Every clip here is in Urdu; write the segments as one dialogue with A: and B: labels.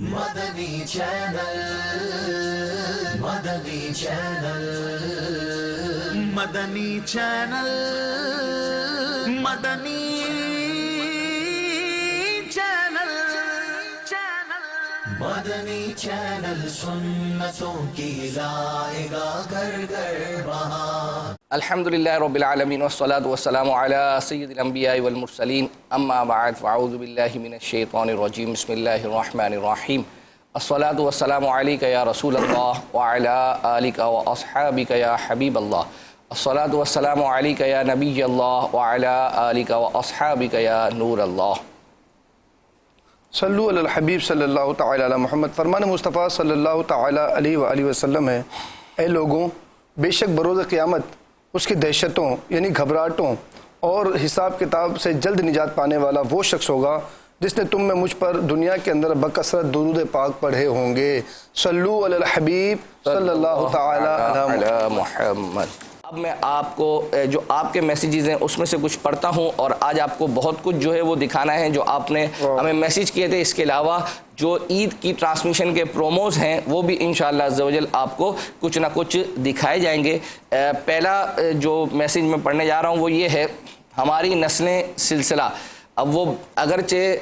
A: مدنی چینل، مدنی چینل، مدنی چینل، مدنی چینل، مدنی چینل سنتوں کی لائے گا گھر گھر بہار۔
B: الحمدللہ رب العالمین والصلاة والسلام علی سید الانبیاء والمرسلین، اما بعد فاعوذ باللہ من الشیطان الرجیم، بسم اللہ الرحمن الرحیم۔ الصلاة والسلام علیک یا رسول اللہ وعلی آلک واصحابک یا حبیب اللہ۔ الصلاة والسلام علیک یا نبی اللہ وعلی آلک واصحابک یا نور اللہ۔
C: صلو علی الحبیب صلی اللہ تعالی علی محمد۔ فرمان مصطفیٰ صلی اللہ تعالی علیہ وآلہ وسلم ہے، اے لوگوں، بے شک بروز قیامت اس کی دہشتوں یعنی گھبراہٹوں اور حساب کتاب سے جلد نجات پانے والا وہ شخص ہوگا جس نے تم میں مجھ پر دنیا کے اندر بکثرت درود پاک پڑھے ہوں گے۔ صلو علی الحبیب صلی اللہ تعالی علی
B: محمد۔ اب میں آپ کو جو آپ کے میسیجز ہیں اس میں سے کچھ پڑھتا ہوں، اور آج آپ کو بہت کچھ جو ہے وہ دکھانا ہے جو آپ نے ہمیں میسیج کیے تھے۔ اس کے علاوہ جو عید کی ٹرانسمیشن کے پروموز ہیں وہ بھی انشاءاللہ عز و جل آپ کو کچھ نہ کچھ دکھائے جائیں گے۔ پہلا جو میسیج میں پڑھنے جا رہا ہوں وہ یہ ہے، ہماری نسلیں سلسلہ۔ اب وہ اگرچہ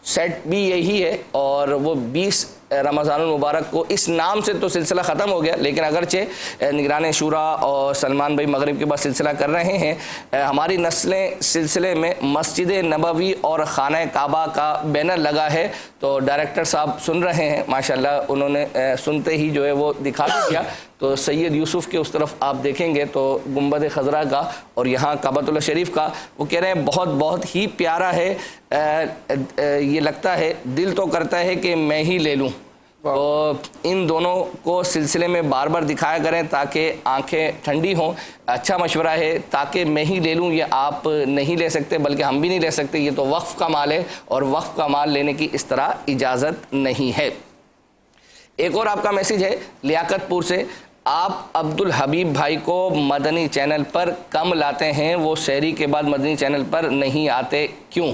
B: سیٹ بھی یہی ہے اور وہ 20 رمضان المبارک کو اس نام سے تو سلسلہ ختم ہو گیا، لیکن اگرچہ نگران شورا اور سلمان بھائی مغرب کے بعد سلسلہ کر رہے ہیں۔ ہماری نسلیں سلسلے میں مسجد نبوی اور خانہ کعبہ کا بینر لگا ہے، تو ڈائریکٹر صاحب سن رہے ہیں ماشاءاللہ، انہوں نے سنتے ہی جو ہے وہ دکھا دیا۔ تو سید یوسف کے اس طرف آپ دیکھیں گے تو گنبد خضرا کا اور یہاں کعبۃ اللہ شریف کا، وہ کہہ رہے ہیں بہت بہت ہی پیارا ہے، یہ لگتا ہے دل تو کرتا ہے کہ میں ہی لے لوں۔ تو ان دونوں کو سلسلے میں بار بار دکھایا کریں تاکہ آنکھیں ٹھنڈی ہوں۔ اچھا مشورہ ہے، تاکہ میں ہی لے لوں یہ آپ نہیں لے سکتے، بلکہ ہم بھی نہیں لے سکتے، یہ تو وقف کا مال ہے اور وقف کا مال لینے کی اس طرح اجازت نہیں ہے۔ ایک اور آپ کا میسیج ہے لیاقت پور سے، آپ عبدالحبیب بھائی کو مدنی چینل پر کم لاتے ہیں، وہ سحری کے بعد مدنی چینل پر نہیں آتے کیوں؟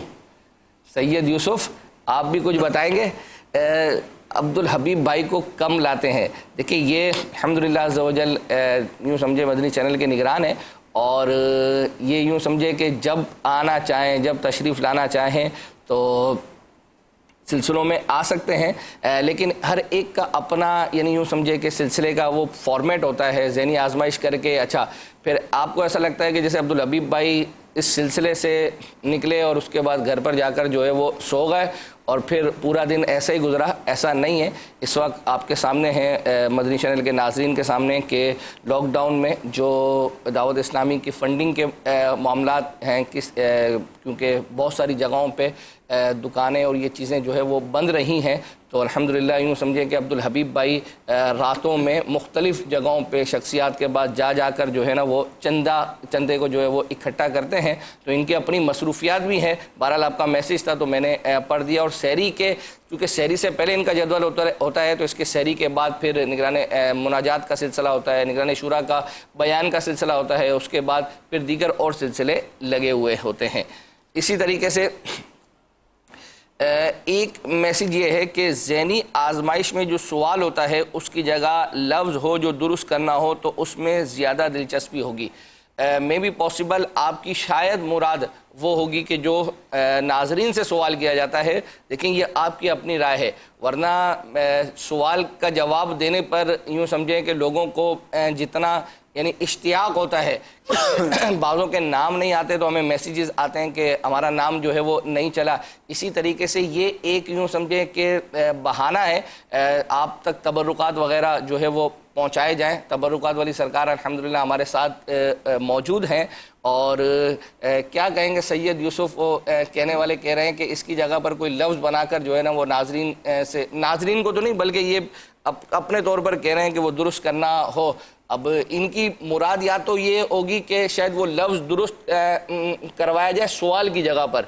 B: سید یوسف آپ بھی کچھ بتائیں گے؟ عبدالحبیب بھائی کو کم لاتے ہیں، دیکھیں یہ الحمدللہ عز و جل یوں سمجھے مدنی چینل کے نگران ہیں، اور یہ یوں سمجھے کہ جب آنا چاہیں، جب تشریف لانا چاہیں تو سلسلوں میں آ سکتے ہیں، لیکن ہر ایک کا اپنا یعنی یوں سمجھے کہ سلسلے کا وہ فارمیٹ ہوتا ہے، ذہنی آزمائش کر کے۔ اچھا پھر آپ کو ایسا لگتا ہے کہ جیسے عبدالحبیب بھائی اس سلسلے سے نکلے اور اس کے بعد گھر پر جا کر جو ہے وہ سو گئے اور پھر پورا دن ایسا ہی گزرا، ایسا نہیں ہے۔ اس وقت آپ کے سامنے ہیں مدنی چینل کے ناظرین کے سامنے کہ لاک ڈاؤن میں جو دعوت اسلامی کی فنڈنگ کے معاملات ہیں، کیونکہ بہت ساری جگہوں پہ دکانیں اور یہ چیزیں جو ہے وہ بند رہی ہیں، تو الحمدللہ یوں سمجھیں کہ عبدالحبیب بھائی راتوں میں مختلف جگہوں پہ شخصیات کے بعد جا کر جو ہے نا وہ چندے کو جو ہے وہ اکٹھا کرتے ہیں، تو ان کی اپنی مصروفیات بھی ہیں۔ بہرحال آپ کا میسیج تھا تو میں نے پڑھ دیا۔ اور سحری کے، کیونکہ سحری سے پہلے ان کا جدول ہوتا ہے، تو اس کے سحری کے بعد پھر نگران مناجات کا سلسلہ ہوتا ہے، نگران شورا کا بیان کا سلسلہ ہوتا ہے، اس کے بعد پھر دیگر اور سلسلے لگے ہوئے ہوتے ہیں۔ اسی طریقے سے ایک میسیج یہ ہے کہ ذہنی آزمائش میں جو سوال ہوتا ہے اس کی جگہ لفظ ہو جو درست کرنا ہو تو اس میں زیادہ دلچسپی ہوگی۔ میں بھی پاسبل آپ کی شاید مراد وہ ہوگی کہ جو ناظرین سے سوال کیا جاتا ہے، لیکن یہ آپ کی اپنی رائے ہے، ورنہ سوال کا جواب دینے پر یوں سمجھیں کہ لوگوں کو جتنا یعنی اشتیاق ہوتا ہے، بعضوں کے نام نہیں آتے تو ہمیں میسیجز آتے ہیں کہ ہمارا نام جو ہے وہ نہیں چلا، اسی طریقے سے یہ ایک یوں سمجھیں کہ بہانہ ہے آپ تک تبرکات وغیرہ جو ہے وہ پہنچائے جائیں۔ تبرکات والی سرکار الحمدللہ ہمارے ساتھ موجود ہیں، اور کیا کہیں گے سید یوسف، وہ کہنے والے کہہ رہے ہیں کہ اس کی جگہ پر کوئی لفظ بنا کر جو ہے نا وہ ناظرین کو تو نہیں بلکہ یہ اپنے طور پر کہہ رہے ہیں کہ وہ درست کرنا ہو۔ اب ان کی مراد یا تو یہ ہوگی کہ شاید وہ لفظ درست کروایا جائے سوال کی جگہ پر،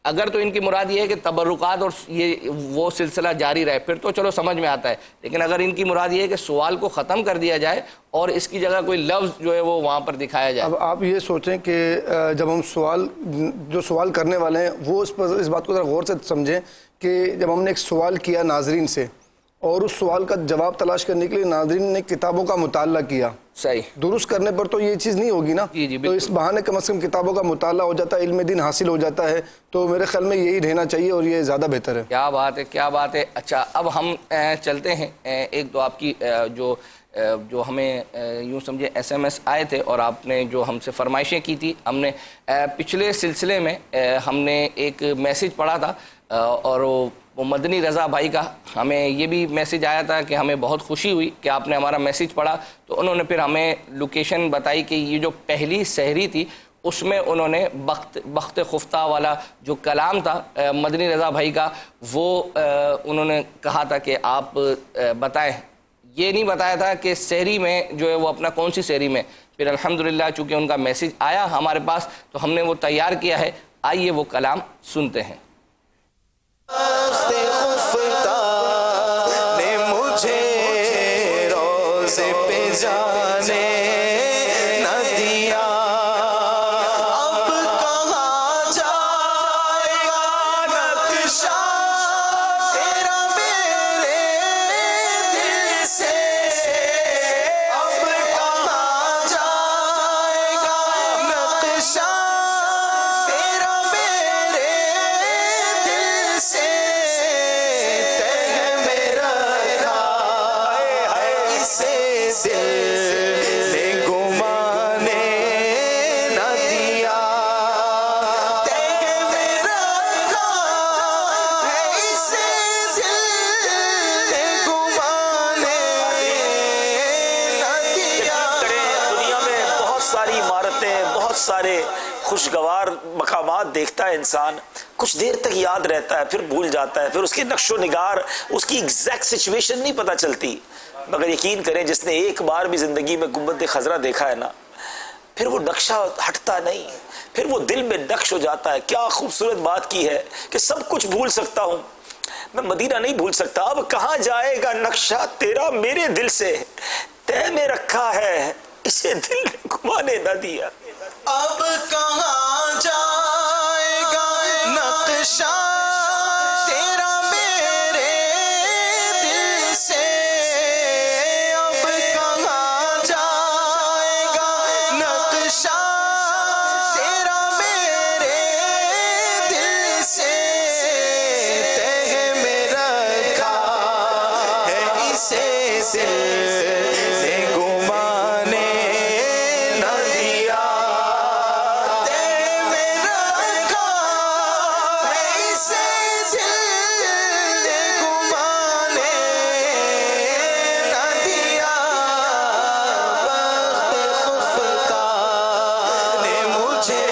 B: اگر تو ان کی مراد یہ ہے کہ تبرکات اور یہ وہ سلسلہ جاری رہے پھر تو چلو سمجھ میں آتا ہے، لیکن اگر ان کی مراد یہ ہے کہ سوال کو ختم کر دیا جائے اور اس کی جگہ کوئی لفظ جو ہے وہ وہاں پر دکھایا جائے.
C: اب آپ یہ سوچیں کہ جب ہم جو سوال کرنے والے ہیں وہ اس بات کو ذرا غور سے سمجھیں کہ جب ہم نے ایک سوال کیا ناظرین سے اور اس سوال کا جواب تلاش کرنے کے لیے ناظرین نے کتابوں کا مطالعہ کیا،
B: صحیح
C: درست کرنے پر تو یہ چیز نہیں ہوگی نا.
B: جی
C: تو اس بہانے کم از کم کتابوں کا مطالعہ ہو جاتا ہے، علم دین حاصل ہو جاتا ہے، تو میرے خیال میں یہی رہنا چاہیے اور یہ زیادہ بہتر ہے.
B: کیا بات ہے، کیا بات ہے. اچھا اب ہم چلتے ہیں ایک دو آپ کی جو ہمیں یوں سمجھے ایس ایم ایس آئے تھے اور آپ نے جو ہم سے فرمائشیں کی تھی. ہم نے پچھلے سلسلے میں ہم نے ایک میسیج پڑھا تھا اور وہ مدنی رضا بھائی کا ہمیں یہ بھی میسیج آیا تھا کہ ہمیں بہت خوشی ہوئی کہ آپ نے ہمارا میسیج پڑھا. تو انہوں نے پھر ہمیں لوکیشن بتائی کہ یہ جو پہلی سحری تھی اس میں انہوں نے بخت خفتہ والا جو کلام تھا مدنی رضا بھائی کا وہ انہوں نے کہا تھا کہ آپ بتائیں. یہ نہیں بتایا تھا کہ سحری میں جو ہے وہ اپنا کون سی سحری میں. پھر الحمدللہ چونکہ ان کا میسیج آیا ہمارے پاس تو ہم نے وہ تیار کیا ہے. آئیے وہ کلام سنتے ہیں.
D: نے مجھے روزے پہ جانے نہ دیا، اب کہاں جائے گا نقشہ تیرا میرے دل سے، اب کہاں جائے گا نقشہ تیرا میرے دل سے، تہ میرا اسے دل نے گمانے نہ دیا، تہ میرا اسے دل نے گمانے نہ دیا. دنیا میں بہت ساری عمارتیں، بہت سارے خوشگوار مقامات دیکھتا ہے انسان، کچھ دیر تک یاد رہتا ہے پھر بھول جاتا ہے، پھر اس کی نقش و نگار، اس کی ایگزیکٹ سچویشن نہیں پتہ چلتی. مگر یقین کریں جس نے ایک بار بھی زندگی میں گنبد خضرا دیکھا ہے نا، پھر وہ نقشہ ہٹتا نہیں، پھر وہ دل میں نقش ہو جاتا ہے. کیا خوبصورت بات کی ہے کہ سب کچھ بھول سکتا ہوں، میں مدینہ نہیں بھول سکتا. اب کہاں جائے گا نقشہ تیرا میرے دل سے، تہ میں رکھا ہے اسے دل نے گھمانے نہ دیا. اب کہاں جائے گا نقشہ تیرا میرے دل سے، اب کہاں جائے گا نقشہ تیرا میرے دل سے، تہ میں رکھا ہے اسے دل نے گمانے نہ دیا، تہ میں رکھا ہے اسے دل نے گمانے نہ دیا. بخت خفتہ نے مجھے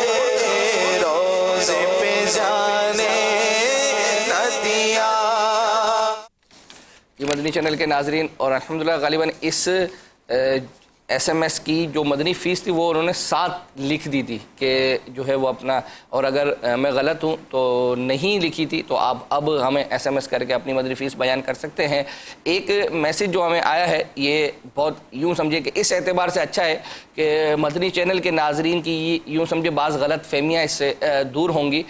D: روزے پہ جانے نہ دیا.
B: یہ مدنی چینل کے ناظرین اور الحمدللہ غالباً اس ایس ایم ایس کی جو مدنی فیس تھی وہ انہوں نے 7 لکھ دی تھی کہ جو ہے وہ اپنا، اور اگر میں غلط ہوں تو نہیں لکھی تھی تو آپ اب ہمیں ایس ایم ایس کر کے اپنی مدنی فیس بیان کر سکتے ہیں. ایک میسیج جو ہمیں آیا ہے یہ بہت یوں سمجھے کہ اس اعتبار سے اچھا ہے کہ مدنی چینل کے ناظرین کی یوں سمجھے بعض غلط فہمیاں اس سے دور ہوں گی.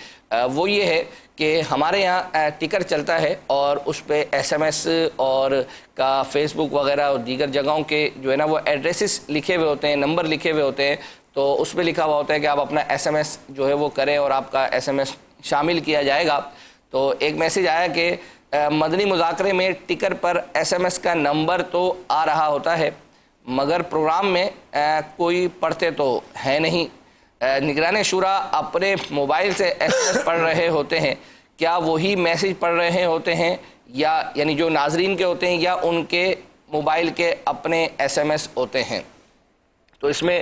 B: وہ یہ ہے کہ ہمارے یہاں ٹکر چلتا ہے اور اس پہ ایس ایم ایس اور کا فیس بک وغیرہ اور دیگر جگہوں کے جو ہے نا وہ ایڈریسز لکھے ہوئے ہوتے ہیں، نمبر لکھے ہوئے ہوتے ہیں. تو اس پہ لکھا ہوا ہوتا ہے کہ آپ اپنا ایس ایم ایس جو ہے وہ کریں اور آپ کا ایس ایم ایس شامل کیا جائے گا. تو ایک میسیج آیا کہ مدنی مذاکرے میں ٹکر پر ایس ایم ایس کا نمبر تو آ رہا ہوتا ہے مگر پروگرام میں کوئی پڑھتے تو ہے نہیں. نگران شورا اپنے موبائل سے ایس ایم ایس پڑھ رہے ہوتے ہیں، کیا وہی میسیج پڑھ رہے ہوتے ہیں یا یعنی جو ناظرین کے ہوتے ہیں یا ان کے موبائل کے اپنے ایس ایم ایس ہوتے ہیں؟ تو اس میں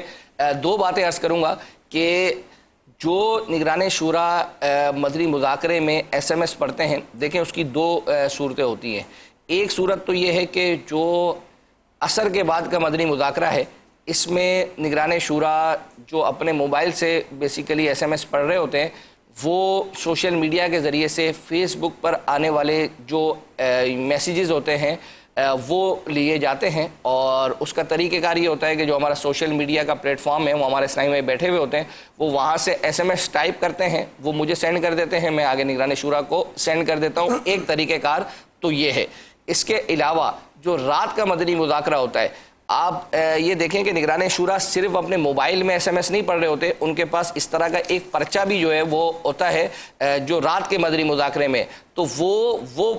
B: 2 باتیں عرض کروں گا کہ جو نگران شورا مدنی مذاکرے میں ایس ایم ایس پڑھتے ہیں، دیکھیں اس کی 2 صورتیں ہوتی ہیں. ایک صورت تو یہ ہے کہ جو عصر کے بعد کا مدنی مذاکرہ ہے اس میں نگران شورا جو اپنے موبائل سے بیسیکلی ایس ایم ایس پڑھ رہے ہوتے ہیں وہ سوشل میڈیا کے ذریعے سے فیس بک پر آنے والے جو میسیجز ہوتے ہیں وہ لیے جاتے ہیں، اور اس کا طریقہ کار یہ ہوتا ہے کہ جو ہمارا سوشل میڈیا کا پلیٹ فارم ہے، وہ ہمارے اسلامی میں بیٹھے ہوئے ہوتے ہیں، وہ وہاں سے SMS ٹائپ کرتے ہیں، وہ مجھے سینڈ کر دیتے ہیں، میں آگے نگران شورا کو سینڈ کر دیتا ہوں۔ ایک طریقہ کار تو یہ ہے۔ اس کے علاوہ جو رات کا مدنی مذاکرہ ہوتا ہے، آپ یہ دیکھیں کہ نگران شورا صرف اپنے موبائل میں SMS نہیں پڑھ رہے ہوتے، ان کے پاس اس طرح کا ایک پرچہ بھی جو ہے وہ ہوتا ہے جو رات کے مدنی مذاکرے میں، تو وہ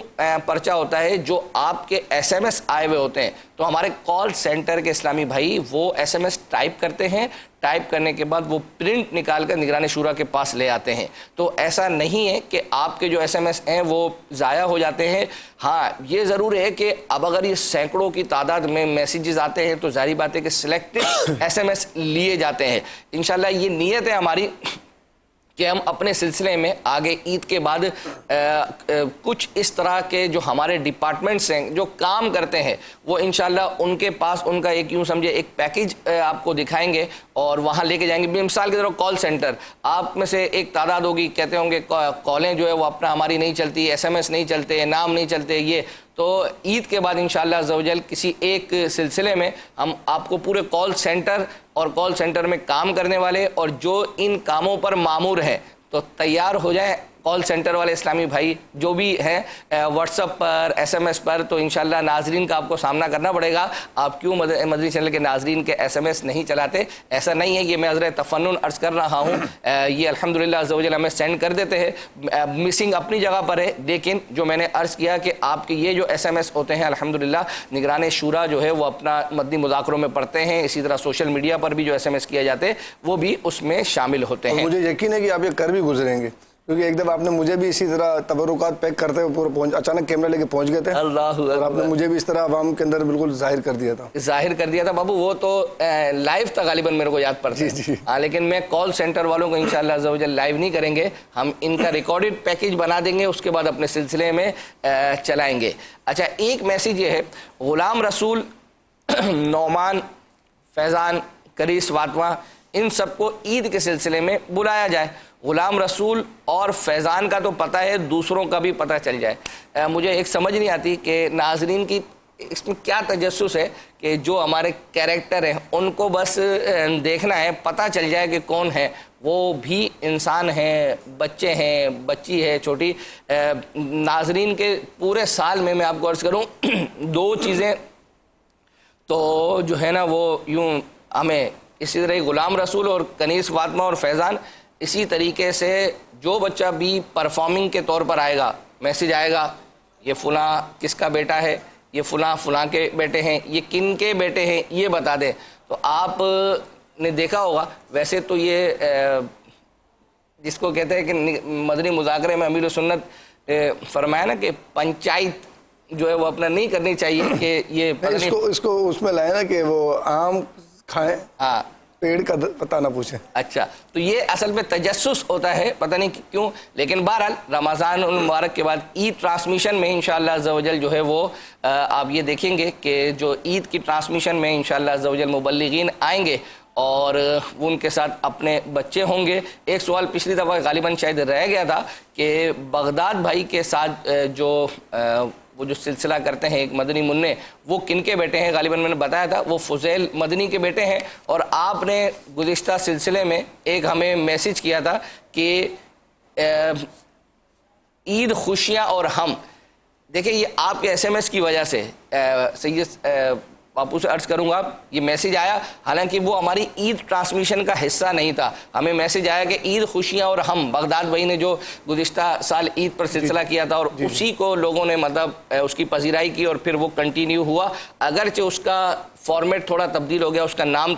B: پرچہ ہوتا ہے جو آپ کے SMS آئے ہوئے ہوتے ہیں، تو ہمارے کال سینٹر کے اسلامی بھائی وہ SMS ٹائپ کرتے ہیں، ٹائپ کرنے کے بعد وہ پرنٹ نکال کر نگران شورا کے پاس لے آتے ہیں۔ تو ایسا نہیں ہے کہ آپ کے جو SMS ہیں وہ ضائع ہو جاتے ہیں۔ ہاں یہ ضرور ہے کہ اب اگر یہ سینکڑوں کی تعداد میں میسیجز آتے ہیں تو ظاہری بات ہے کہ سلیکٹڈ SMS لیے جاتے ہیں۔ انشاءاللہ یہ نیت ہے ہماری کہ ہم اپنے سلسلے میں آگے عید کے بعد کچھ اس طرح کے جو ہمارے ڈپارٹمنٹس ہیں جو کام کرتے ہیں وہ انشاءاللہ ان کے پاس ان کا ایک یوں سمجھے ایک پیکیج آپ کو دکھائیں گے اور وہاں لے کے جائیں گے۔ مثال کی طرف کال سینٹر، آپ میں سے ایک تعداد ہوگی کہتے ہوں گے کالیں جو ہے وہ اپنا ہماری نہیں چلتی، SMS نہیں چلتے، نام نہیں چلتے، یہ تو عید کے بعد انشاءاللہ عز و جل کسی ایک سلسلے میں ہم آپ کو پورے کال سینٹر اور کال سینٹر میں کام کرنے والے اور جو ان کاموں پر مامور ہیں تو تیار ہو جائیں کال سینٹر والے اسلامی بھائی جو بھی ہیں واٹس ایپ پر SMS پر، تو انشاءاللہ ناظرین کا آپ کو سامنا کرنا پڑے گا۔ آپ کیوں مدنی چینل کے ناظرین کے SMS نہیں چلاتے؟ ایسا نہیں ہے، یہ میں حضرت تفنن عرض کر رہا ہوں، یہ الحمدللہ عز و جل ہمیں سینڈ کر دیتے ہیں، مسنگ اپنی جگہ پر ہے، لیکن جو میں نے عرض کیا کہ آپ کے یہ جو SMS ہوتے ہیں الحمدللہ نگران شورا جو ہے وہ اپنا مدنی مذاکروں میں پڑھتے ہیں، اسی طرح سوشل میڈیا پر بھی جو SMS کیا جاتے ہیں وہ بھی اس میں شامل ہوتے ہیں۔
C: مجھے یقین ہے کہ آپ یہ کر بھی گزریں گے، کیونکہ ایک دفعہ آپ نے مجھے بھی اسی طرح تبرکات پیک کرتے ہوئے پورے اچانک کیمرہ لے کے پہنچ گئے تھے، اور آپ نے مجھے بھی اس طرح عوام کے اندر بالکل ظاہر کر دیا تھا بابو، وہ تو لائیو تھا غالباً میرے کو یاد پڑتا ہے، ہاں لیکن میں کال سینٹر والوں کو انشاءاللہ عز و جل لائیو نہیں کریں گے، ہم ان کا ریکارڈڈ پیکیج بنا دیں گے، اس کے بعد اپنے سلسلے میں چلائیں گے۔ اچھا ایک میسیج یہ ہے، غلام رسول، نعمان، فیضان، کریس فاطمہ، ان سب کو عید کے سلسلے میں بلایا جائے۔ غلام رسول اور فیضان کا تو پتہ ہے، دوسروں کا بھی پتہ چل جائے۔ مجھے ایک سمجھ نہیں آتی کہ ناظرین کی اس میں کیا تجسس ہے کہ جو ہمارے کیریکٹر ہیں ان کو بس دیکھنا ہے، پتہ چل جائے کہ کون ہے، وہ بھی انسان ہیں، بچے ہیں، بچی ہے چھوٹی۔ ناظرین کے پورے سال میں آپ کو عرض کروں دو چیزیں تو جو ہے نا وہ یوں ہمیں اسی طرح غلام رسول اور کنیز فاطمہ اور فیضان، اسی طریقے سے جو بچہ بھی پرفارمنگ کے طور پر آئے گا، میسیج آئے گا یہ فلاں کس کا بیٹا ہے، یہ فلاں کے بیٹے ہیں، یہ کن کے بیٹے ہیں، یہ بتا دیں۔ تو آپ نے دیکھا ہوگا ویسے تو یہ جس کو کہتے ہیں کہ مدنی مذاکرے میں امیر سنت فرمایا نا کہ پنچایت جو ہے وہ اپنا نہیں کرنی چاہیے کہ یہ اس کو اس میں لائے نا کہ وہ آم کھائیں،
B: ہاں
C: پیڑ کا پتہ نہ پوچھیں۔
B: اچھا تو یہ اصل میں تجسس ہوتا ہے، پتہ نہیں کیوں، لیکن بہرحال رمضان المبارک کے بعد عید ٹرانسمیشن میں انشاءاللہ عز و جل جو ہے وہ آپ یہ دیکھیں گے کہ جو عید کی ٹرانسمیشن میں انشاءاللہ عز و جل مبلغین آئیں گے اور وہ ان کے ساتھ اپنے بچے ہوں گے۔ ایک سوال پچھلی دفعہ غالباً شاید رہ گیا تھا کہ بغداد بھائی کے ساتھ وہ جو سلسلہ کرتے ہیں ایک مدنی منع، وہ کن کے بیٹے ہیں؟ غالباً میں نے بتایا تھا وہ فضیل مدنی کے بیٹے ہیں، اور آپ نے گزشتہ سلسلے میں ایک ہمیں میسیج کیا تھا کہ عید خوشیاں اور ہم، دیکھیں یہ آپ کے SMS کی وجہ سے سید باپو سے عرض کروں گا، یہ میسیج آیا، حالانکہ وہ ہماری عید ٹرانسمیشن کا حصہ نہیں تھا، ہمیں میسیج آیا کہ عید خوشیاں اور ہم، بغداد بھائی نے جو گزشتہ سال عید پر سلسلہ کیا تھا اور اسی کو لوگوں نے مطلب اس کی پذیرائی کی اور پھر وہ کنٹینیو ہوا، اگرچہ اس کا فارمیٹ تھوڑا تبدیل ہو گیا، اس کا نام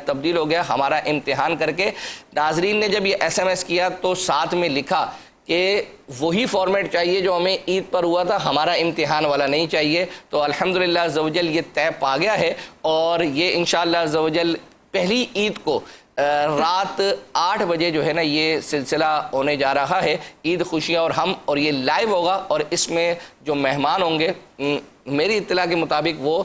B: تبدیل ہو گیا ہمارا امتحان کر کے۔ ناظرین نے جب یہ SMS کیا تو ساتھ میں لکھا کہ وہی فارمیٹ چاہیے جو ہمیں عید پر ہوا تھا، ہمارا امتحان والا نہیں چاہیے۔ تو الحمدللہ عز و جل یہ طے پا گیا ہے، اور یہ انشاءاللہ عز و جل پہلی عید کو رات 8 بجے جو ہے نا یہ سلسلہ ہونے جا رہا ہے، عید خوشیاں اور ہم، اور یہ لائیو ہوگا، اور اس میں جو مہمان ہوں گے میری اطلاع کے مطابق وہ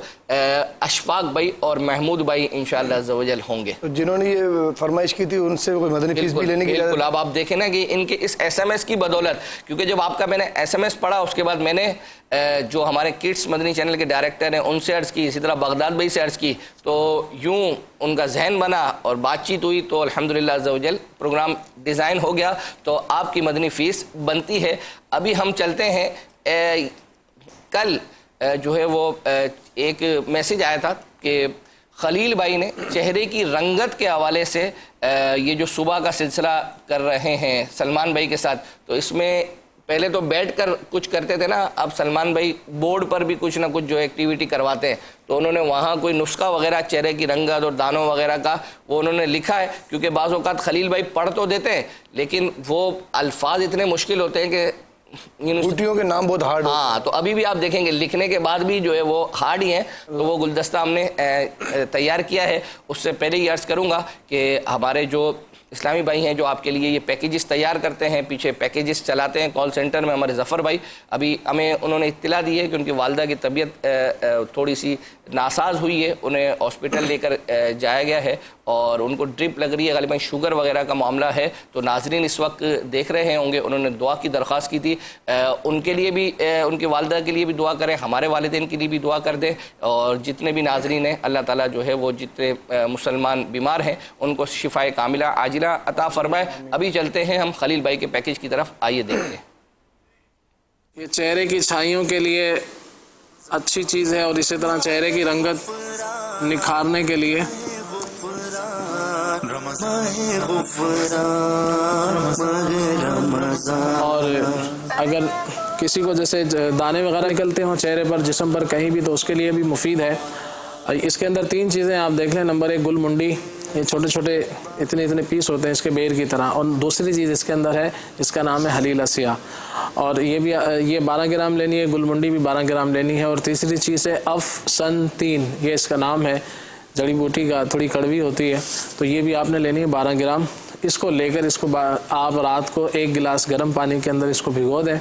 B: اشفاق بھائی اور محمود بھائی انشاءاللہ عز و جل ہوں گے.
C: جنہوں نے یہ فرمائش کی تھی ان سے کوئی مدنی فیس بھی لینے کی اجازت؟
B: بالکل. اب آپ دیکھیں نا کہ ان کے اس ایس ایم ایس کی بدولت, کیونکہ جب آپ کا میں نے ایس ایم ایس پڑھا اس کے بعد میں نے جو ہمارے کڈس مدنی چینل کے ڈائریکٹر ہیں ان سے عرض کی, اسی طرح بغداد بھائی سے عرض کی, تو یوں ان کا ذہن بنا اور بات چیت ہوئی تو الحمدللہ عز و جل پروگرام ڈیزائن ہو گیا. تو آپ کی مدنی فیس بنتی ہے. ابھی ہم چلتے ہیں, کل جو ہے وہ ایک میسیج آیا تھا کہ خلیل بھائی نے چہرے کی رنگت کے حوالے سے یہ جو صبح کا سلسلہ کر رہے ہیں سلمان بھائی کے ساتھ, تو اس میں پہلے تو بیٹھ کر کچھ کرتے تھے نا, اب سلمان بھائی بورڈ پر بھی کچھ نہ کچھ جو ایکٹیویٹی کرواتے ہیں, تو انہوں نے وہاں کوئی نسخہ وغیرہ چہرے کی رنگت اور دانوں وغیرہ کا وہ انہوں نے لکھا ہے. کیونکہ بعض اوقات خلیل بھائی پڑھ تو دیتے ہیں لیکن وہ الفاظ اتنے مشکل ہوتے ہیں کہ
C: بوٹیوں کے نام بہت ہارڈ.
B: ہاں, تو ابھی بھی آپ دیکھیں گے لکھنے کے بعد بھی جو ہے وہ ہارڈ ہی ہیں. تو وہ گلدستہ ہم نے تیار کیا ہے. اس سے پہلے یہ عرض کروں گا کہ ہمارے جو اسلامی بھائی ہیں جو آپ کے لیے یہ پیکیجز تیار کرتے ہیں, پیچھے پیکیجز چلاتے ہیں کال سینٹر میں, ہمارے ظفر بھائی, ابھی ہمیں انہوں نے اطلاع دی ہے کہ ان کی والدہ کی طبیعت تھوڑی سی ناساز ہوئی ہے, انہیں ہاسپٹل لے کر جایا گیا ہے اور ان کو ڈرپ لگ رہی ہے, غالباً شوگر وغیرہ کا معاملہ ہے. تو ناظرین اس وقت دیکھ رہے ہوں گے, انہوں نے دعا کی درخواست کی تھی, ان کے لیے بھی, ان کی والدہ کے لیے بھی دعا کریں, ہمارے والدین کے لیے بھی دعا کر دیں, اور جتنے بھی ناظرین ہیں اللہ تعالیٰ جو ہے وہ جتنے مسلمان بیمار ہیں ان کو شفائے کاملہ عاجلہ عطا فرمائے. ابھی چلتے ہیں ہم خلیل بھائی کے پیکیج کی طرف, آئیے دیکھتے ہیں.
E: یہ چہرے کی چھائیوں کے لیے اچھی چیز ہے اور اسی طرح چہرے کی رنگت نکھارنے کے لیے اور اگر کسی کو جیسے دانے وغیرہ نکلتے ہوں چہرے پر, جسم پر کہیں بھی, تو اس کے لیے بھی مفید ہے. اس کے اندر 3 چیزیں آپ دیکھ لیں. نمبر 1 گل منڈی, یہ چھوٹے چھوٹے اتنے پیس ہوتے ہیں اس کے بیر کی طرح, اور دوسری چیز اس کے اندر ہے جس کا نام ہے حلیل سیاہ, اور یہ 12 گرام لینی ہے, گل منڈی بھی 12 گرام لینی ہے. اور تیسری چیز ہے افسنتین, یہ اس کا نام ہے, جڑی بوٹی کا, تھوڑی کڑوی ہوتی ہے, تو یہ بھی آپ نے لینی ہے 12 گرام. اس کو لے کر اس کو آپ رات کو 1 گلاس گرم پانی کے اندر اس کو بھگو دیں,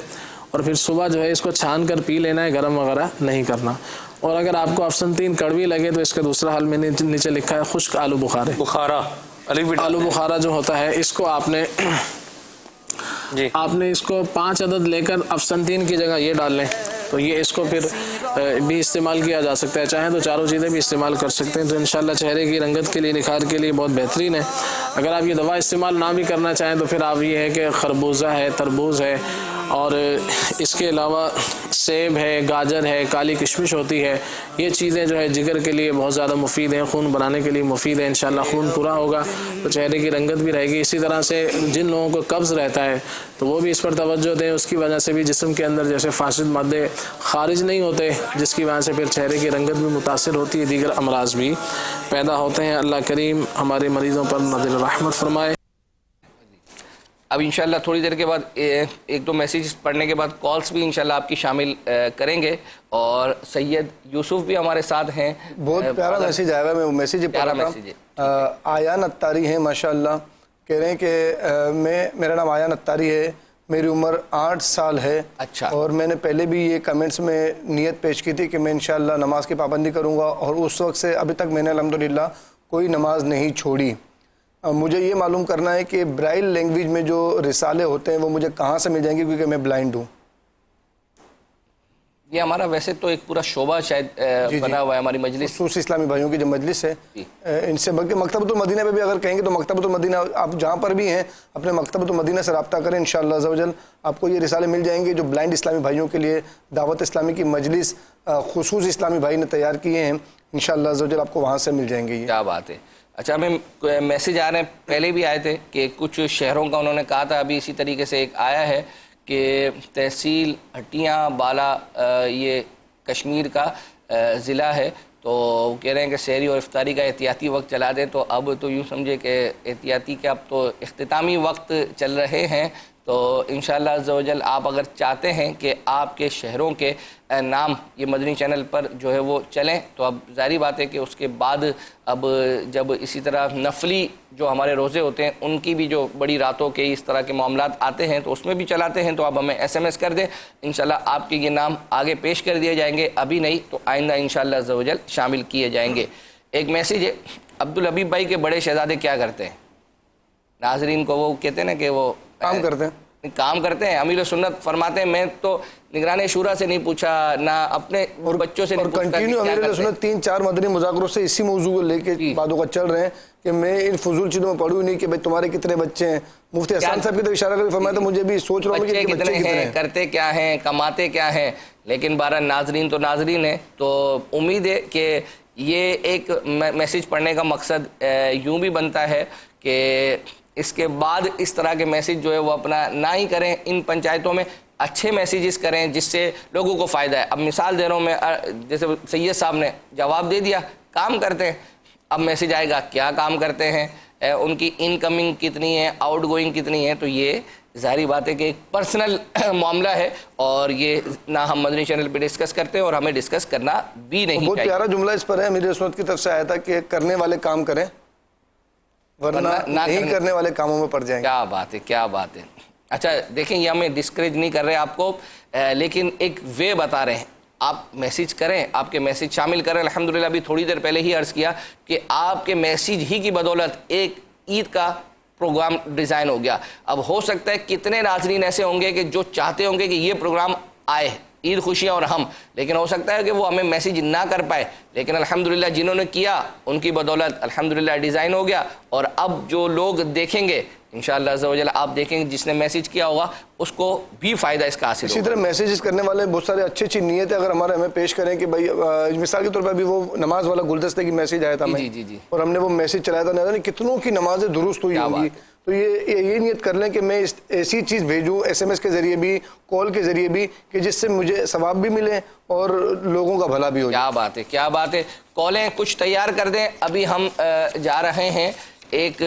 E: اور پھر صبح جو ہے اس کو چھان کر پی لینا ہے, گرم وغیرہ نہیں کرنا. اور اگر آپ کو افسنتین کڑوی لگے تو اس کا دوسرا حل میں نے نیچے لکھا ہے خشک آلو بخارا. آلو بخارا جو ہوتا ہے اس کو آپ نے اس کو 5 عدد لے کر افسنتین کی جگہ یہ ڈال لیں, تو یہ اس کو پھر بھی استعمال کیا جا سکتا ہے. چاہیں تو چاروں چیزیں بھی استعمال کر سکتے ہیں, تو انشاءاللہ چہرے کی رنگت کے لیے, نکھار کے لیے بہت بہترین ہے. اگر آپ یہ دوا استعمال نہ بھی کرنا چاہیں تو پھر آپ یہ ہے کہ خربوزہ ہے, تربوز ہے, اور اس کے علاوہ سیب ہے, گاجر ہے, کالی کشمش ہوتی ہے, یہ چیزیں جو ہے جگر کے لیے بہت زیادہ مفید ہیں, خون بنانے کے لیے مفید ہے. انشاءاللہ خون پورا ہوگا تو چہرے کی رنگت بھی رہے گی. اسی طرح سے جن لوگوں کو قبض رہتا ہے تو وہ بھی اس پر توجہ دیں, اس کی وجہ سے بھی جسم کے اندر جیسے فاسد مادے خارج نہیں ہوتے, جس کی وجہ سے پھر چہرے کی رنگت بھی متاثر ہوتی ہے, دیگر امراض بھی پیدا ہوتے ہیں. اللہ کریم ہمارے مریضوں پر نازل رحمت فرمائے.
B: اب انشاءاللہ تھوڑی دیر کے بعد 1-2 میسیج پڑھنے کے بعد کالز بھی انشاءاللہ آپ کی شامل کریں گے, اور سید یوسف بھی ہمارے ساتھ ہیں.
C: بہت پیارا میسیج آیا ہے, میں وہ میسیج پڑھ رہا تھا. آیان اتاری ہیں ماشاءاللہ, کہہ رہے ہیں کہ میرا نام آیان اتاری ہے, میری عمر 8 سال ہے.
B: اچھا. اور
C: میں نے پہلے بھی یہ کمنٹس میں نیت پیش کی تھی کہ میں انشاءاللہ نماز کی پابندی کروں گا, اور اس وقت سے ابھی تک میں نے الحمدللہ کوئی نماز نہیں چھوڑی. مجھے یہ معلوم کرنا ہے کہ برائل لینگویج میں جو رسالے ہوتے ہیں وہ مجھے کہاں سے مل جائیں گے, کیونکہ میں بلائنڈ ہوں.
B: یہ ہمارا ویسے تو ایک پورا شعبہ شاید بنا ہوا ہے ہماری مجلس,
C: خصوصی اسلامی بھائیوں کی جو مجلس ہے, ان سے بلکہ مکتبۃ المدینہ پہ بھی اگر کہیں گے تو مکتبۃ المدینہ آپ جہاں پر بھی ہیں اپنے مکتبۃ المدینہ سے رابطہ کریں, انشاءاللہ عز و جل آپ کو یہ رسالے مل جائیں گے جو بلائنڈ اسلامی بھائیوں کے لیے دعوت اسلامی کی مجلس خصوصی اسلامی بھائی نے تیار کیے ہیں. انشاءاللہ عز و جل آپ کو وہاں سے مل جائیں گے.
B: کیا بات ہے. اچھا, ہمیں میسیج آ رہے ہیں, پہلے بھی آئے تھے کہ کچھ شہروں کا انہوں نے کہا تھا, ابھی اسی طریقے سے ایک آیا ہے کہ تحصیل ہٹیاں بالا یہ کشمیر کا ضلع ہے, تو کہہ رہے ہیں کہ سحری اور افطاری کا احتیاطی وقت چلا دیں. تو اب تو یوں سمجھے کہ احتیاطی کے اب تو اختتامی وقت چل رہے ہیں, تو انشاءاللہ عز و جل آپ اگر چاہتے ہیں کہ آپ کے شہروں کے نام یہ مدنی چینل پر جو ہے وہ چلیں، تو اب ظاہری بات ہے کہ اس کے بعد اب جب اسی طرح نفلی جو ہمارے روزے ہوتے ہیں ان کی بھی جو بڑی راتوں کے اس طرح کے معاملات آتے ہیں تو اس میں بھی چلاتے ہیں، تو آپ ہمیں SMS کر دیں، انشاءاللہ آپ کے یہ نام آگے پیش کر دیے جائیں گے، ابھی نہیں تو آئندہ انشاءاللہ عز و جل شامل کیے جائیں گے۔ ایک میسیج ہے، عبدالحبیب بھائی کے بڑے شہزادے کیا کرتے ہیں؟ ناظرین کو وہ کہتے ہیں نا کہ وہ کام کرتے ہیں، امیر سنت فرماتے ہیں میں تو نگران شورا سے نہیں پوچھا، نہ اپنے بچوں سے نہیں پوچھا، اور
C: کنٹینیو امیر سنت 3-4 مدنی مذاکروں سے اسی موضوع کو لے کے باتوں کا چل رہے ہیں کہ میں ان فضول چیزوں میں پڑھوں نہیں کہ بھائی تمہارے کتنے بچے ہیں۔ مفتی حسان صاحب کی تو اشارہ کر فرمایا تھا، مجھے بھی سوچ رہا ہوں کہ
B: بچے کتنے ہیں، کرتے کیا ہیں، کماتے کیا ہیں، لیکن 12 ناظرین تو ناظرین ہیں، تو امید ہے کہ یہ ایک میسیج پڑھنے کا مقصد یوں بھی بنتا ہے کہ اس کے بعد اس طرح کے میسیج جو ہے وہ اپنا نہ ہی کریں، ان پنچایتوں میں اچھے میسیجز کریں جس سے لوگوں کو فائدہ ہے۔ اب مثال دے رہا ہوں میں، جیسے سید صاحب نے جواب دے دیا، کام کرتے ہیں، اب میسیج آئے گا کیا کام کرتے ہیں، ان کی انکمنگ کتنی ہے، آؤٹ گوئنگ کتنی ہے، تو یہ ظاہری بات ہے کہ ایک پرسنل معاملہ ہے اور یہ نہ ہم مدنی چینل پہ ڈسکس کرتے ہیں اور ہمیں ڈسکس کرنا بھی نہیں چاہیے۔
C: بہت پیارا جملہ اس پر ہے، میری سنت کی طرف سے آیا تھا کہ کرنے والے کام کریں ورنہ نہیں کرنے والے کاموں میں پڑ جائیں گے۔
B: کیا بات ہے، کیا بات ہے۔ اچھا دیکھیں، یہ ہمیں ڈسکریج نہیں کر رہے آپ کو، لیکن ایک وے بتا رہے ہیں، آپ میسیج کریں، آپ کے میسیج شامل کریں۔ الحمدللہ ابھی تھوڑی دیر پہلے ہی عرض کیا کہ آپ کے میسیج ہی کی بدولت ایک عید کا پروگرام ڈیزائن ہو گیا۔ اب ہو سکتا ہے کتنے ناظرین ایسے ہوں گے کہ جو چاہتے ہوں گے کہ یہ پروگرام آئے، عید خوشیاں اور ہم، لیکن ہو سکتا ہے کہ وہ ہمیں میسیج نہ کر پائے، لیکن الحمدللہ جنہوں نے کیا ان کی بدولت الحمدللہ ڈیزائن ہو گیا، اور اب جو لوگ دیکھیں گے انشاءاللہ عز و جل، آپ دیکھیں گے جس نے میسیج کیا ہوگا اس کو بھی فائدہ اس کا حاصل ہوگا۔
C: اسی طرح میسیجز کرنے والے بہت سارے اچھی نیتیں اگر ہمیں پیش کریں کہ بھائی مثال کے طور پر ابھی وہ نماز والا گلدستے کی میسیج آیا تھا ہمیں، اور ہم نے وہ میسیج چلایا تھا، نہ کتنوں کی نمازیں درست ہوئی ہوں گی، تو یہ نیت کر لیں کہ میں ایسی چیز بھیجوں SMS کے ذریعے بھی، کال کے ذریعے بھی، کہ جس سے مجھے ثواب بھی ملے اور لوگوں کا بھلا بھی ہو جائے۔
B: کیا بات ہے، کیا بات ہے۔ کالیں کچھ تیار کر دیں، ابھی ہم جا رہے ہیں ایک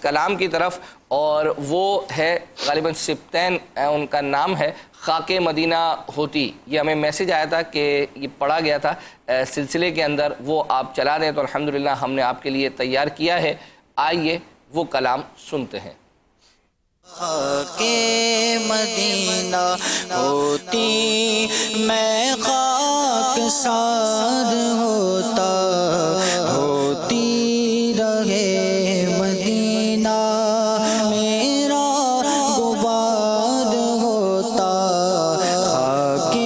B: کلام کی طرف، اور وہ ہے غالباً سبتین ان کا نام ہے، خاک مدینہ ہوتی، یہ ہمیں میسیج آیا تھا کہ یہ پڑھا گیا تھا سلسلے کے اندر، وہ آپ چلا دیں تو الحمدللہ ہم نے آپ کے لیے تیار کیا ہے۔ آئیے وہ کلام سنتے ہیں۔
A: خاک مدینہ ہوتی میں خاک سار ہوتا، ہوتی رہے مدینہ میرا غبار ہوتا، خاک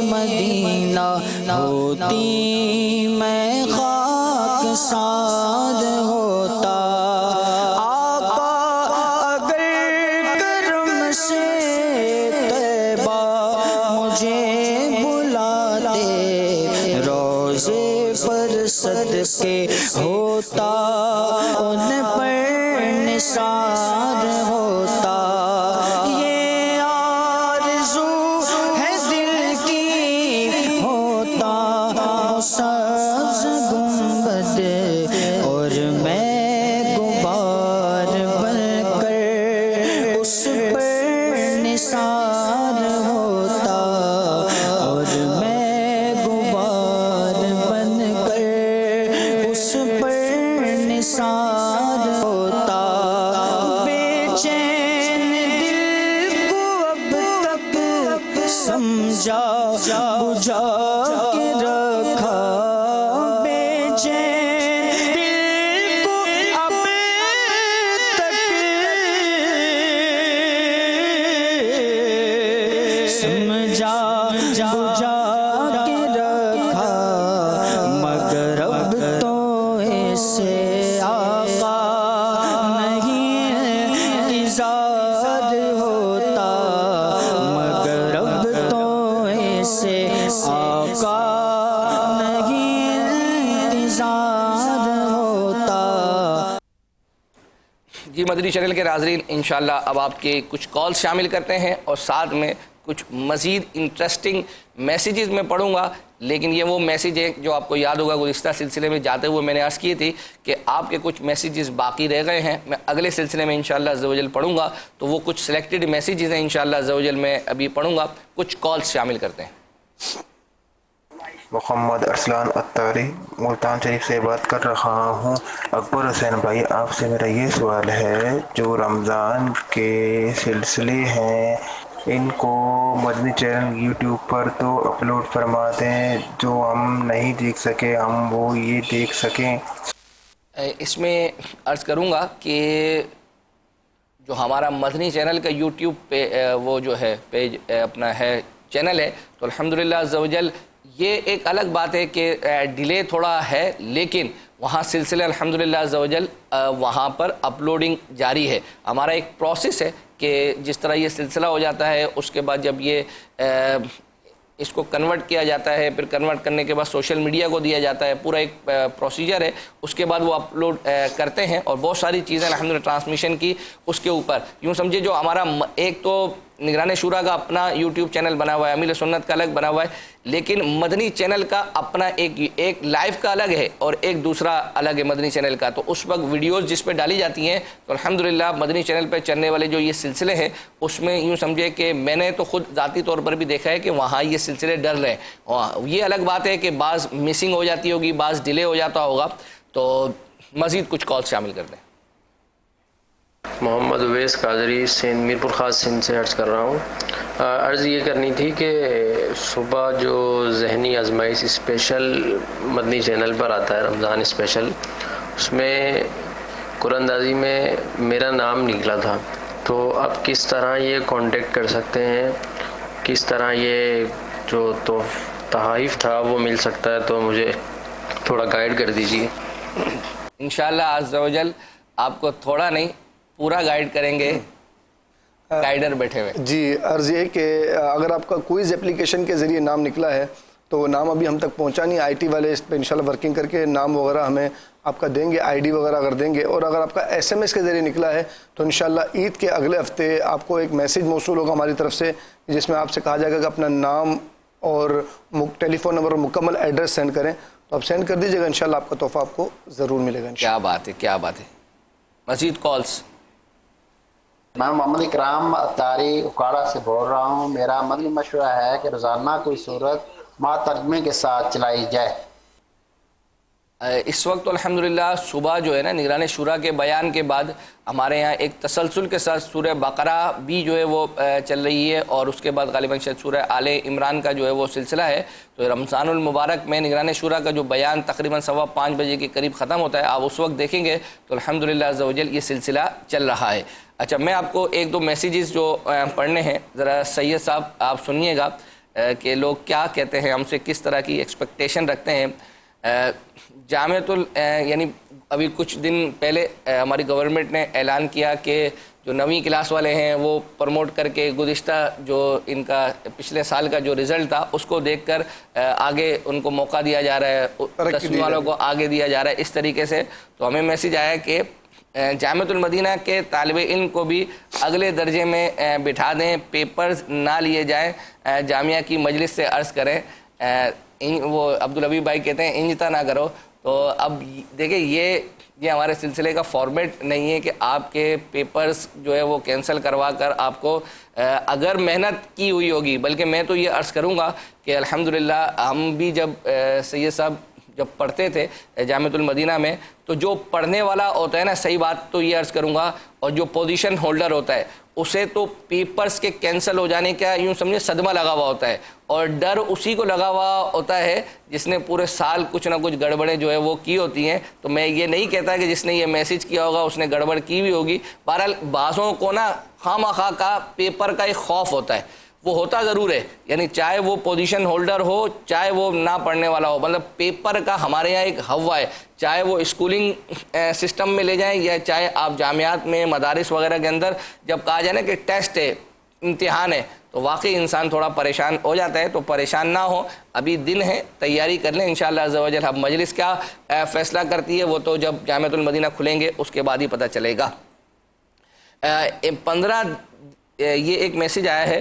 A: مدینہ ہوتی میں خاک سار ہوتا، صدقے ہوتا ان پر نثار ہوتا، یہ آرزو ہے دل کی ہوتا سبز گنبد، اور میں غبار بن کر اس پر نثار ہوتا، اور میں غبار بن کر اس پر نثار ہوتا، بے چین دل کو اب تک سمجھا بجھا کے رکھا، بے چین دل کو اب تک سمجھا بجھا کے رکھا، مگر اب تو اسے آقا نہیں انتظار ہوتا، مگر اب تو اسے آقا نہیں انتظار ہوتا۔
B: جی مدنی چینل کے ناظرین، انشاءاللہ اب آپ کے کچھ کالز شامل کرتے ہیں اور ساتھ میں کچھ مزید انٹرسٹنگ میسیجز میں پڑھوں گا، لیکن یہ وہ میسیج ہے جو آپ کو یاد ہوگا گزشتہ سلسلے میں جاتے ہوئے میں نے عرض کی تھی کہ آپ کے کچھ میسیجز باقی رہ گئے ہیں، میں اگلے سلسلے میں انشاءاللہ عز و جل پڑھوں گا، تو وہ کچھ سلیکٹڈ میسیجز ہیں انشاءاللہ عز و جل میں ابھی پڑھوں گا، کچھ کالز شامل کرتے ہیں۔
F: محمد ارسلان اتاری ملتان شریف سے بات کر رہا ہوں۔ اکبر حسین بھائی، آپ سے میرا یہ سوال ہے، جو رمضان کے سلسلے ہیں ان کو مدنی چینل یوٹیوب پر تو اپلوڈ فرما دیں، جو ہم نہیں دیکھ سکے ہم وہ یہ دیکھ سکیں۔
B: اس میں عرض کروں گا کہ جو ہمارا مدنی چینل کا یوٹیوب پہ وہ جو ہے پیج اپنا ہے چینل ہے، تو الحمدللہ عز و جل یہ ایک الگ بات ہے کہ ڈیلے تھوڑا ہے، لیکن وہاں سلسلے الحمدللہ عز و جل وہاں پر اپلوڈنگ جاری ہے۔ ہمارا ایک پروسیس ہے کہ جس طرح یہ سلسلہ ہو جاتا ہے، اس کے بعد جب یہ اس کو کنورٹ کیا جاتا ہے، پھر کنورٹ کرنے کے بعد سوشل میڈیا کو دیا جاتا ہے، پورا ایک پروسیجر ہے، اس کے بعد وہ اپلوڈ کرتے ہیں، اور بہت ساری چیزیں الحمدللہ ٹرانسمیشن کی اس کے اوپر یوں سمجھے جو ہمارا ایک تو نگران شورا کا اپنا یوٹیوب چینل بنا ہوا ہے، امیل سنت کا الگ بنا ہوا ہے، لیکن مدنی چینل کا اپنا ایک لائیو کا الگ ہے اور ایک دوسرا الگ ہے مدنی چینل کا، تو اس وقت ویڈیوز جس پہ ڈالی جاتی ہیں تو الحمدللہ مدنی چینل پہ چلنے والے جو یہ سلسلے ہیں اس میں یوں سمجھے کہ میں نے تو خود ذاتی طور پر بھی دیکھا ہے کہ وہاں یہ سلسلے ڈر رہے ہیں۔ یہ الگ بات ہے کہ بعض مسنگ ہو جاتی ہوگی، بعض ڈیلے ہو جاتا ہوگا، تو مزید کچھ کال شامل کر دیں۔
G: محمد اویس قادری سندھ میرپور خاص سندھ سے عرض کر رہا ہوں۔ عرض یہ کرنی تھی کہ صبح جو ذہنی آزمائش اسپیشل مدنی چینل پر آتا ہے، رمضان اسپیشل، اس میں قرآن اندازی میں میرا نام نکلا تھا، تو اب کس طرح یہ کانٹیکٹ کر سکتے ہیں، کس طرح یہ جو تحائف تھا وہ مل سکتا ہے، تو مجھے تھوڑا گائیڈ کر دیجیے۔
B: انشاءاللہ عز و جل آپ کو تھوڑا نہیں پورا گائیڈ کریں گے، گائیڈر بیٹھے ہوئے۔
C: جی، عرض یہ کہ اگر آپ کا کوئز اپلیکیشن کے ذریعے نام نکلا ہے تو نام ابھی ہم تک پہنچا نہیں، آئی ٹی والے اس پہ انشاءاللہ ورکنگ کر کے نام وغیرہ ہمیں آپ کا دیں گے، آئی ڈی وغیرہ اگر دیں گے، اور اگر آپ کا ایس ایم ایس کے ذریعے نکلا ہے تو انشاءاللہ عید کے اگلے ہفتے آپ کو ایک میسیج موصول ہوگا ہماری طرف سے، جس میں آپ سے کہا جائے گا کہ اپنا نام اور ٹیلی فون نمبر اور مکمل ایڈریس سینڈ کریں، تو آپ سینڈ کر دیجیے گا، انشاءاللہ آپ کا تحفہ آپ کو ضرور ملے گا۔
B: کیا بات ہے، کیا بات ہے۔ مزید کالز۔
H: میں محمد اکرام اتاری اکاڑا سے بول رہا ہوں۔ میرا مدنی مشورہ ہے کہ روزانہ کوئی صورت مع ترجمے کے ساتھ چلائی جائے۔
B: اس وقت الحمدللہ صبح جو ہے نا نگران شورا کے بیان کے بعد ہمارے یہاں ایک تسلسل کے ساتھ سورہ بقرہ بھی جو ہے وہ چل رہی ہے، اور اس کے بعد غالباً شاید سورہ آل عمران کا جو ہے وہ سلسلہ ہے، تو رمضان المبارک میں نگران شورا کا جو بیان تقریباً 5:15 بجے کے قریب ختم ہوتا ہے، آپ اس وقت دیکھیں گے تو الحمدللہ عز و جل یہ سلسلہ چل رہا ہے۔ اچھا، میں آپ کو ایک دو میسیجز جو پڑھنے ہیں، ذرا سید صاحب آپ سنیے گا کہ لوگ کیا کہتے ہیں، ہم سے کس طرح کی ایکسپیکٹیشن رکھتے ہیں۔ جامعۃ یعنی ابھی کچھ دن پہلے ہماری گورنمنٹ نے اعلان کیا کہ جو 9ویں کلاس والے ہیں وہ پروموٹ کر کے گزشتہ جو ان کا پچھلے سال کا جو رزلٹ تھا اس کو دیکھ کر آگے ان کو موقع دیا جا رہا ہے، 10ویں والوں کو آگے دیا جا رہا ہے، اس طریقے سے۔ تو ہمیں میسیج آیا کہ جامعۃ المدینہ کے طالب علم کو بھی اگلے درجے میں بٹھا دیں، پیپرز نہ لیے جائیں، جامعہ کی مجلس سے عرض کریں۔ وہ عبدالحبیب بھائی کہتے ہیں انجتا نہ کرو، تو اب دیکھیں یہ ہمارے سلسلے کا فارمیٹ نہیں ہے کہ آپ کے پیپرز جو ہے وہ کینسل کروا کر آپ کو اگر محنت کی ہوئی ہوگی، بلکہ میں تو یہ عرض کروں گا کہ الحمدللہ ہم بھی جب سید صاحب جب پڑھتے تھے جامعۃ المدینہ میں، تو جو پڑھنے والا ہوتا ہے نا، صحیح بات تو یہ عرض کروں گا، اور جو پوزیشن ہولڈر ہوتا ہے اسے تو پیپرز کے کینسل ہو جانے کا یوں سمجھے صدمہ لگا ہوا ہوتا ہے، اور ڈر اسی کو لگا ہوا ہوتا ہے جس نے پورے سال کچھ نہ کچھ گڑبڑیں جو ہے وہ کی ہوتی ہیں۔ تو میں یہ نہیں کہتا کہ جس نے یہ میسیج کیا ہوگا اس نے گڑبڑ کی بھی ہوگی، بہرحال بعضوں کو نا خواہ مخواہ کا پیپر کا ایک خوف ہوتا ہے، وہ ہوتا ضرور ہے، یعنی چاہے وہ پوزیشن ہولڈر ہو چاہے وہ نہ پڑھنے والا ہو، مطلب پیپر کا ہمارے یہاں ایک ہوا ہے، چاہے وہ اسکولنگ سسٹم میں لے جائیں یا چاہے آپ جامعات میں مدارس وغیرہ کے اندر جب کہا جائے نا کہ ٹیسٹ ہے، امتحان ہے، تو واقعی انسان تھوڑا پریشان ہو جاتا ہے۔ تو پریشان نہ ہو، ابھی دن ہے، تیاری کر لیں انشاءاللہ عز و جل۔ اب مجلس کیا فیصلہ کرتی ہے وہ تو جب جامعۃ المدینہ کھلیں گے اس کے بعد ہی پتہ چلے گا۔ 15 یہ ایک میسیج آیا ہے،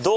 D: 2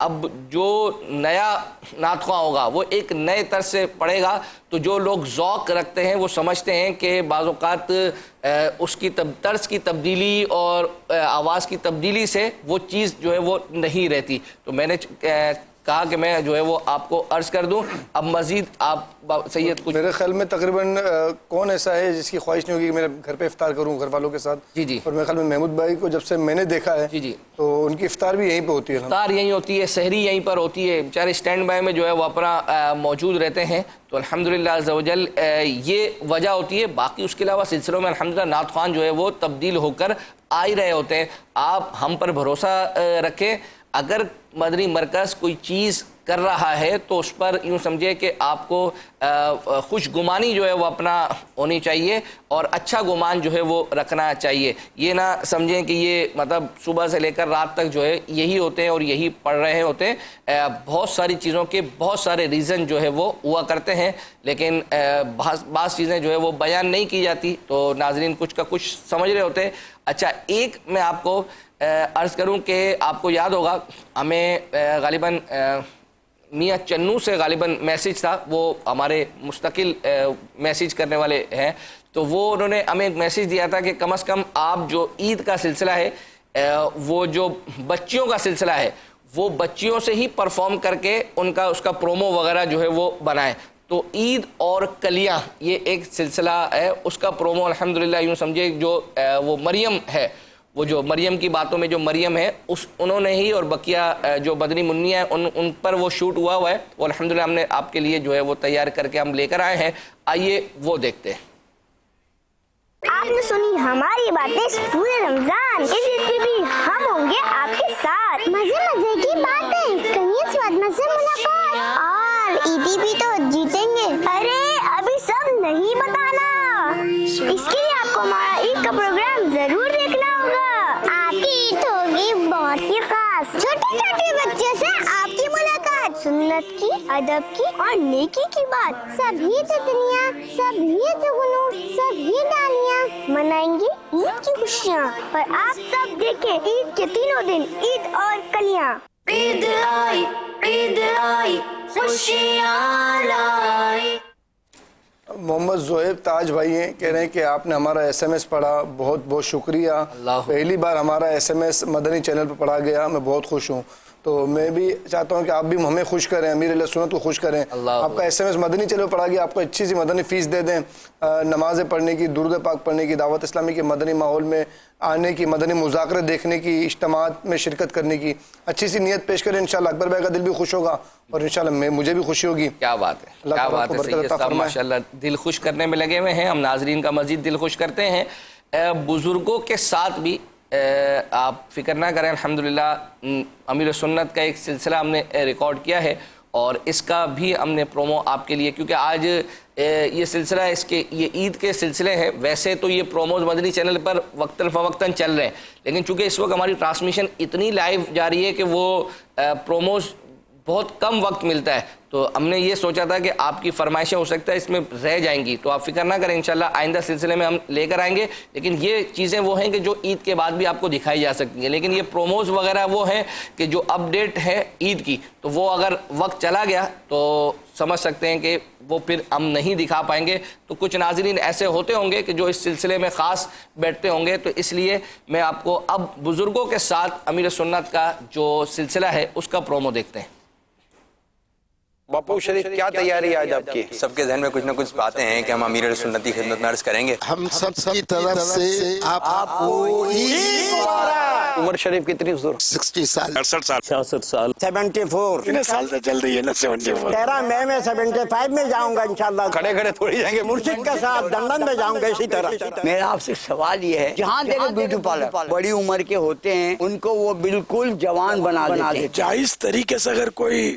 B: اب جو نیا نعت خواں ہوگا وہ ایک نئے طرز سے پڑھے گا، تو جو لوگ ذوق رکھتے ہیں وہ سمجھتے ہیں کہ بعض اوقات اس کی طرز کی تبدیلی اور آواز کی تبدیلی سے وہ چیز جو ہے وہ نہیں رہتی. تو میں نے کہا کہ میں جو ہے وہ آپ کو عرض کر دوں. اب مزید آپ سید کچھ؟
C: میرے خیال میں تقریباً کون ایسا ہے جس کی خواہش نہیں ہوگی کہ میں گھر پہ افطار کروں گھر والوں کے ساتھ؟
B: جی جی.
C: اور میرے خیال میں محمود بھائی کو جب سے میں نے دیکھا ہے
B: جی جی
C: تو ان کی افطار بھی یہیں پہ ہوتی ہے.
B: افطار یہیں ہوتی ہے، سحری یہیں پر ہوتی ہے، بیچارے اسٹینڈ بائی میں جو ہے وہ اپنا موجود رہتے ہیں. تو الحمدللہ عز و جل یہ وجہ ہوتی ہے. باقی اس کے علاوہ سلسلوں میں الحمدللہ نعت خوان جو ہے وہ تبدیل ہو کر آ ہی رہے ہوتے ہیں. آپ ہم پر بھروسہ رکھیں، اگر مدنی مرکز کوئی چیز کر رہا ہے تو اس پر یوں سمجھے کہ آپ کو خوش گمانی جو ہے وہ اپنا ہونی چاہیے اور اچھا گمان جو ہے وہ رکھنا چاہیے. یہ نہ سمجھیں کہ یہ مطلب صبح سے لے کر رات تک جو ہے یہی ہوتے ہیں اور یہی پڑھ رہے ہوتے ہیں. بہت ساری چیزوں کے بہت سارے ریزن جو ہے وہ ہوا کرتے ہیں، لیکن بعض چیزیں جو ہے وہ بیان نہیں کی جاتی، تو ناظرین کچھ کا کچھ سمجھ رہے ہوتے ہیں. اچھا، ایک میں آپ کو عرض کروں کہ آپ کو یاد ہوگا ہمیں غالباً میاں چنو سے غالباً میسیج تھا، وہ ہمارے مستقل میسیج کرنے والے ہیں، تو وہ انہوں نے ہمیں ایک میسیج دیا تھا کہ کم از کم آپ جو عید کا سلسلہ ہے وہ جو بچیوں کا سلسلہ ہے وہ بچیوں سے ہی پرفارم کر کے ان کا اس کا پرومو وغیرہ جو ہے وہ بنائیں. تو عید اور کلیاں یہ ایک سلسلہ ہے، اس کا پرومو الحمدللہ یوں سمجھے جو وہ مریم ہے، وہ جو مریم کی باتوں میں جو مریم ہے انہوں نے ہی، اور بقیہ جو بدنی منی ہیں ان پر وہ شوٹ ہوا ہے. وہ الحمدللہ ہم نے آپ کے لیے جو ہے وہ تیار کر کے ہم لے کر آئے ہیں. آئیے وہ دیکھتے ہیں.
I: آپ نے سنی ہماری باتیں اس پورے رمضان، اس عید پہ بھی ہم ہوں گے آپ کے ساتھ. مزے مزے کی باتیں، کہیں سواد مزے ملاقات، اور عیدی بھی تو جیتیں گے. ارے ابھی سب نہیں بتانا، اس کے لیے آپ کو ہمارا عید کا پروگرام ضرور دیکھنا ہوگا. آپ کی عید ہوگی بہت ہی خاص، چھوٹے چھوٹے بچوں سے آپ کی ملاقات، سنت کی، ادب کی اور نیکی کی بات. سبھی دنیا، سبھی جگنوں، سبھی ڈالیاں منائیں گی عید کی خوشیاں. اور آپ سب دیکھیں عید کے تینوں دن عید اور کلیاں. عید آئی، عید آئی، خوشیاں لائی.
C: محمد زہیب تاج بھائی ہیں، کہہ رہے ہیں کہ آپ نے ہمارا ایس ایم ایس پڑھا، بہت بہت شکریہ. پہلی بار ہمارا ایس ایم ایس مدنی چینل پہ پڑھا گیا، میں بہت خوش ہوں. تو میں بھی چاہتا ہوں کہ آپ بھی ہمیں خوش کریں، امیر علیہ سنت کو خوش کریں. آپ کا ایس ایم ایس مدنی چینل پہ پڑھا گیا، آپ کو اچھی سی مدنی فیس دے دیں، نمازیں پڑھنے کی، درود پاک پڑھنے کی، دعوت اسلامی کے مدنی ماحول میں آنے کی، مدنی مذاکرے دیکھنے کی، اجتماعات میں شرکت کرنے کی اچھی سی نیت پیش کریں. انشاءاللہ اکبر بھائی کا دل بھی خوش ہوگا اور انشاءاللہ مجھے بھی خوشی ہوگی.
B: کیا بات ہے، کیا بات ہے سید صاحب، ماشاءاللہ دل خوش کرنے میں لگے ہوئے ہیں. ہم ناظرین کا مزید دل خوش کرتے ہیں. بزرگوں کے ساتھ بھی آپ فکر نہ کریں، الحمدللہ امیر سنت کا ایک سلسلہ ہم نے ریکارڈ کیا ہے اور اس کا بھی ہم نے پرومو آپ کے لیے، کیونکہ آج یہ سلسلہ یہ عید کے سلسلے ہیں. ویسے تو یہ پروموز مدنی چینل پر وقتاً فوقتاً چل رہے ہیں، لیکن چونکہ اس وقت ہماری ٹرانسمیشن اتنی لائیو جاری ہے کہ وہ پروموز بہت کم وقت ملتا ہے، تو ہم نے یہ سوچا تھا کہ آپ کی فرمائشیں ہو سکتا ہے اس میں رہ جائیں گی، تو آپ فکر نہ کریں، انشاءاللہ آئندہ سلسلے میں ہم لے کر آئیں گے. لیکن یہ چیزیں وہ ہیں کہ جو عید کے بعد بھی آپ کو دکھائی جا سکتی ہیں. لیکن یہ پروموز وغیرہ وہ ہیں کہ جو اپڈیٹ ہے عید کی، تو وہ اگر وقت چلا گیا تو سمجھ سکتے ہیں کہ وہ پھر ہم نہیں دکھا پائیں گے. تو کچھ ناظرین ایسے ہوتے ہوں گے کہ جو اس سلسلے میں خاص بیٹھتے ہوں گے، تو اس لیے میں آپ کو اب بزرگوں کے ساتھ امیر سنت کا جو سلسلہ ہے اس کا پرومو دیکھتے ہیں.
J: باپو شریف کیا تیاری ہے آج آپ کی؟ سب کے ذہن میں کچھ نہ کچھ باتیں ہیں کہ ہم امیر سنت کی خدمت میں عرض کریں گے.
K: ہم سب کی طرف سے آپ کو عید مبارک.
J: عمر شریف کتنی حضور؟
K: 60 سال،
L: 68 سال،
K: 66 سال،
L: 74.
K: کتنے سال سے چل رہی ہے نا 74؟
L: 13 مئی میں 75 میں جاؤں گا انشاءاللہ.
J: کھڑے کھڑے تھوڑی جائیں گے،
L: مرشد کے ساتھ لندن میں جاؤں گا اسی طرح.
M: میرا آپ سے سوال یہ ہے، جہاں دیکھو بیوٹی پارلر بڑی عمر کے ہوتے ہیں، ان کو وہ بالکل جوان بنا دیتے ہیں.
K: جائز طریقے سے اگر کوئی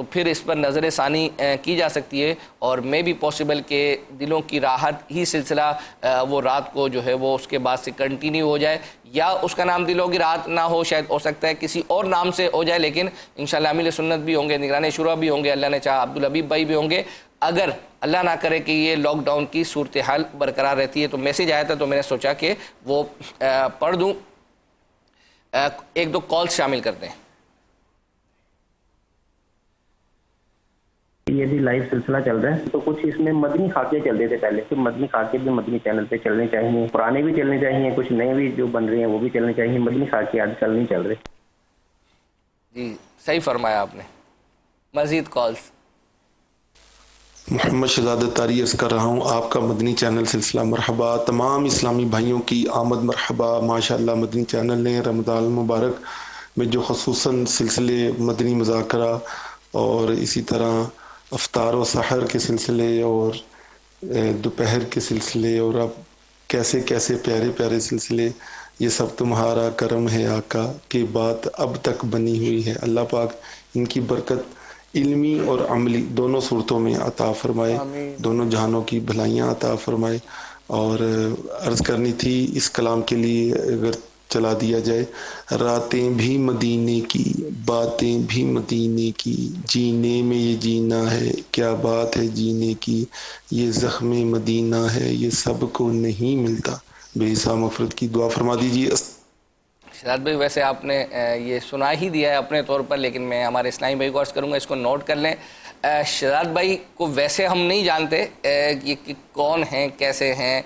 B: تو پھر اس پر نظر ثانی کی جا سکتی ہے، اور میں بھی پاسبل کہ دلوں کی راحت ہی سلسلہ وہ رات کو جو ہے وہ اس کے بعد سے کنٹینیو ہو جائے، یا اس کا نام دلوں کی راحت نہ ہو، شاید ہو سکتا ہے کسی اور نام سے ہو جائے، لیکن انشاءاللہ امیر سنت بھی ہوں گے، نگران شورا بھی ہوں گے، اللہ نے چاہا عبدالحبیب بھائی بھی ہوں گے۔ اگر اللہ نہ کرے کہ یہ لاک ڈاؤن کی صورتحال برقرار رہتی ہے تو میسیج آیا تھا تو میں نے سوچا کہ وہ پڑھ دوں۔ ایک دو کال شامل کرتے ہیں۔
N: یہ بھی لائیو سلسلہ چل رہا ہے، تو کچھ اس میں مدنی خاکے چل رہے تھے پہلے، تو مدنی خاکے بھی مدنی چینل پہ چلنے چاہیے، پرانے بھی چلنے چاہیے، کچھ نئے بھی جو بن رہے ہیں وہ بھی چلنے چاہیے، مدنی خاکے آج کل نہیں چل رہے۔
B: جی صحیح فرمایا آپ نے۔ مزید کالز۔
O: محمد شہزاد اتاری عرض کر رہا ہوں، آپ کا مدنی چینل سلسلہ مرحبا، تمام اسلامی بھائیوں کی آمد مرحبا۔ ماشاءاللہ مدنی چینل نے رمضان المبارک میں جو خصوصاً سلسلے مدنی مذاکرہ اور اسی طرح افطار و سحر کے سلسلے اور دوپہر کے سلسلے اور اب کیسے کیسے پیارے پیارے سلسلے، یہ سب تمہارا کرم ہے آقا کہ بات اب تک بنی ہوئی ہے۔ اللہ پاک ان کی برکت علمی اور عملی دونوں صورتوں میں عطا فرمائے، دونوں جہانوں کی بھلائیاں عطا فرمائے۔ اور عرض کرنی تھی اس کلام کے لیے اگر چلا دیا جائے، راتیں بھی مدینے کی، باتیں بھی مدینے کی، جینے میں یہ جینا ہے، کیا بات ہے جینے کی، یہ زخم مدینہ ہے، یہ سب کو نہیں ملتا، بے حساب مغفرت کی دعا فرما دیجیے۔
B: شہزاد بھائی ویسے آپ نے یہ سنا ہی دیا ہے اپنے طور پر، لیکن میں ہمارے اسلامی بھائی کو عرض کروں گا اس کو نوٹ کر لیں۔ شہزاد بھائی کو ویسے ہم نہیں جانتے یہ کون ہیں کیسے ہیں،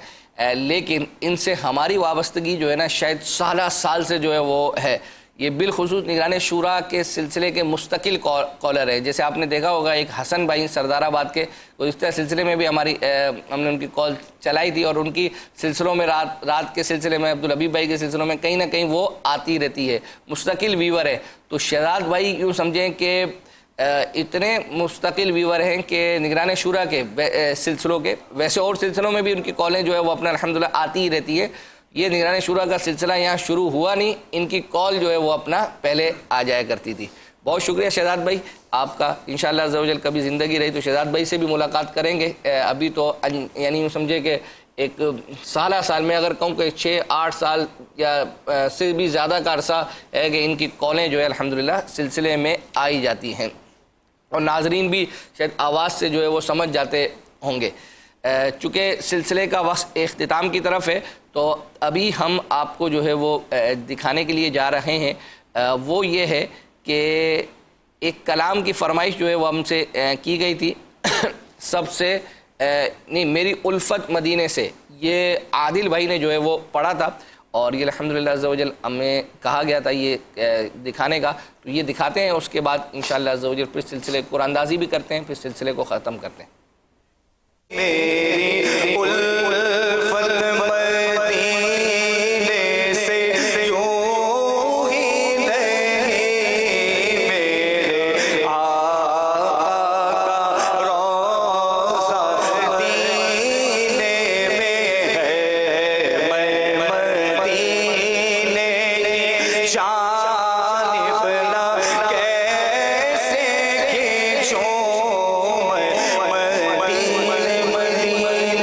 B: لیکن ان سے ہماری وابستگی جو ہے نا شاید سالہ سال سے جو ہے وہ ہے۔ یہ بالخصوص نگران شورا کے سلسلے کے مستقل کالر ہے۔ جیسے آپ نے دیکھا ہوگا ایک حسن بھائی سردار آباد کے، گزشتہ سلسلے میں بھی ہم نے ان کی کال چلائی تھی، اور ان کی سلسلوں میں رات کے سلسلے میں، عبدالحبیب بھائی کے سلسلوں میں کہیں نہ کہیں وہ آتی رہتی ہے، مستقل ویور ہے۔ تو شہزاد بھائی یوں سمجھیں کہ اتنے مستقل ویور ہیں کہ نگران شورا کے سلسلوں کے، ویسے اور سلسلوں میں بھی ان کی کالیں جو ہے وہ اپنا الحمدللہ آتی ہی رہتی ہے۔ یہ نگران شورا کا سلسلہ یہاں شروع ہوا نہیں، ان کی کال جو ہے وہ اپنا پہلے آ جایا کرتی تھی۔ بہت شکریہ شہزاد بھائی آپ کا، انشاءاللہ عز و جل کبھی زندگی رہی تو شہزاد بھائی سے بھی ملاقات کریں گے۔ ابھی تو یعنی یوں سمجھے کہ ایک سالہ سال میں اگر کہوں کہ 6-8 سال یا سے بھی زیادہ کا عرصہ ہے کہ ان کی کالیں جو ہے الحمدللہ سلسلے میں آئی جاتی ہیں، اور ناظرین بھی شاید آواز سے جو ہے وہ سمجھ جاتے ہوں گے۔ چونکہ سلسلے کا وقت اختتام کی طرف ہے تو ابھی ہم آپ کو جو ہے وہ دکھانے کے لیے جا رہے ہیں، وہ یہ ہے کہ ایک کلام کی فرمائش جو ہے وہ ہم سے کی گئی تھی سب سے نہیں میری الفت مدینے سے، یہ عادل بھائی نے جو ہے وہ پڑھا تھا، اور یہ الحمدللہ عز و جل ہمیں کہا گیا تھا یہ دکھانے کا، تو یہ دکھاتے ہیں، اس کے بعد انشاءاللہ عز و جل پھر سلسلے قرآن اندازی بھی کرتے ہیں، پھر سلسلے کو ختم کرتے ہیں۔
D: میری الفت مدینے سے یوں ہی نہیں، میرے آقا کا روضہ مدینے میں ہے، میں مدینے کی جانب نہ کیسے کھینچوں، میں مدینے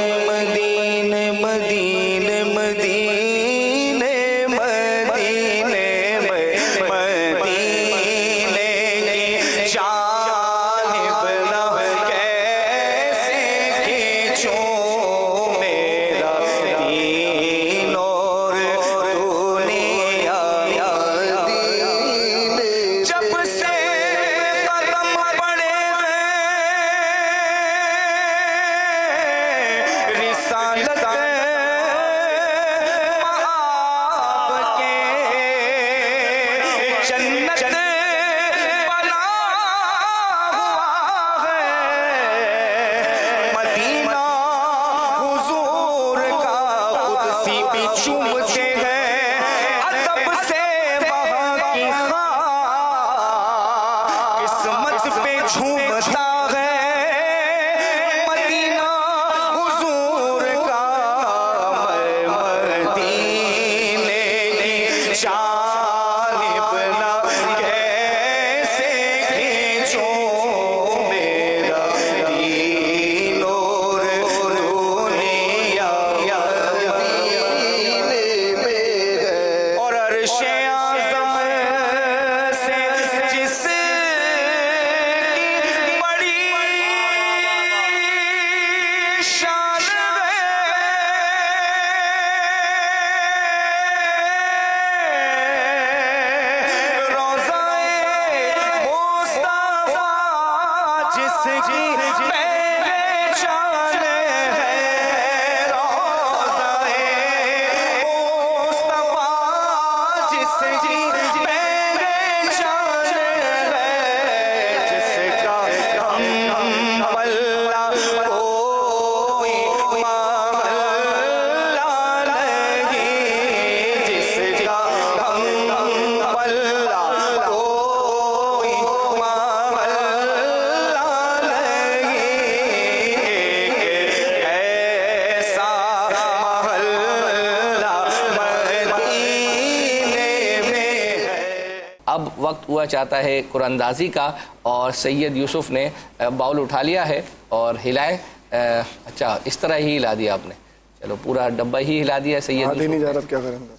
B: وقت ہوا چاہتا ہے قرآن اندازی کا، اور سید یوسف نے باؤل اٹھا لیا ہے اور ہلائے. اچھا اس طرح ہی ہلا دیا آپ نے، چلو پورا ڈبہ ہی ہلا دیا سید یوسف
C: نہیں جا رہا، کیا کریں گے.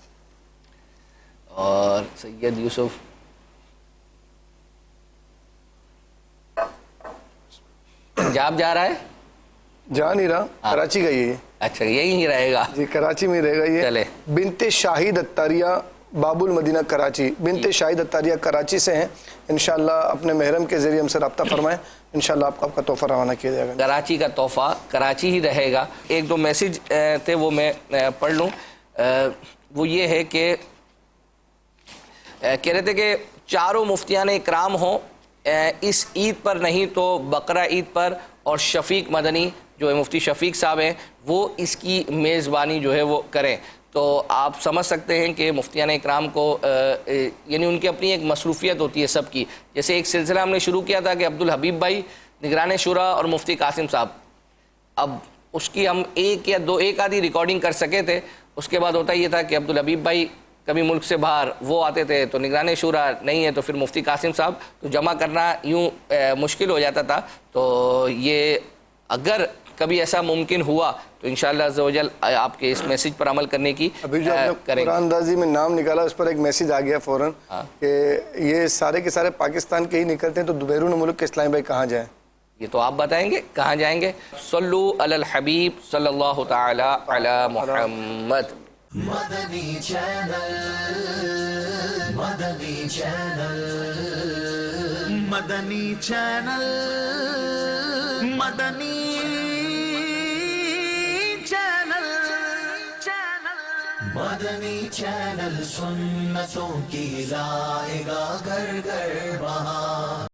B: اور سید یوسف پنجاب جا رہا ہے؟
C: جا نہیں رہا، کراچی کا یہ.
B: اچھا یہی ہی رہے گا
C: جی کراچی میں رہے گا یہ.
B: چلے.
C: بنت شاہد اتاریہ باب المدینہ کراچی، بنت شاہد اتاریہ کراچی سے ہیں. انشاءاللہ اپنے محرم کے ذریعے ہم سے رابطہ فرمائیں، انشاءاللہ آپ کا تحفہ روانہ کیا جائے گا.
B: کراچی کا تحفہ کراچی ہی رہے گا. ایک دو میسج تھے وہ میں پڑھ لوں. وہ یہ ہے کہ کہہ رہے تھے کہ چاروں مفتیان اکرام ہوں اس عید پر نہیں تو بقرہ عید پر، اور شفیق مدنی جو ہے مفتی شفیق صاحب ہیں وہ اس کی میزبانی جو ہے وہ کریں. تو آپ سمجھ سکتے ہیں کہ مفتیان اکرام کو یعنی ان کی اپنی ایک مصروفیت ہوتی ہے سب کی. جیسے ایک سلسلہ ہم نے شروع کیا تھا کہ عبدالحبیب بھائی نگران شورا اور مفتی قاسم صاحب، اب اس کی ہم ایک آدھی ریکارڈنگ کر سکے تھے. اس کے بعد ہوتا یہ تھا کہ عبدالحبیب بھائی کبھی ملک سے باہر وہ آتے تھے تو نگران شورا نہیں ہے تو پھر مفتی قاسم صاحب، تو جمع کرنا یوں مشکل ہو جاتا تھا. تو یہ اگر کبھی ایسا ممکن ہوا تو انشاءاللہ عز و جل آپ کے اس میسج پر عمل کرنے کی
C: ابھی جو آپ نے قرآن اندازی میں نام نکالا اس پر ایک میسج آ گیا فوراً کہ یہ سارے کے سارے پاکستان کے ہی نکلتے ہیں، تو بیرون ملک کے اسلام بھائی کہاں جائیں؟
B: یہ تو آپ بتائیں گے کہاں جائیں گے. صلو علی الحبیب صلی اللہ تعالی علی محمد.
P: مدنی چینل، مدنی چینل، مدنی چینل، مدنی چینل، مدنی چینل سنتوں کی لائے گا گھر گھر بہار.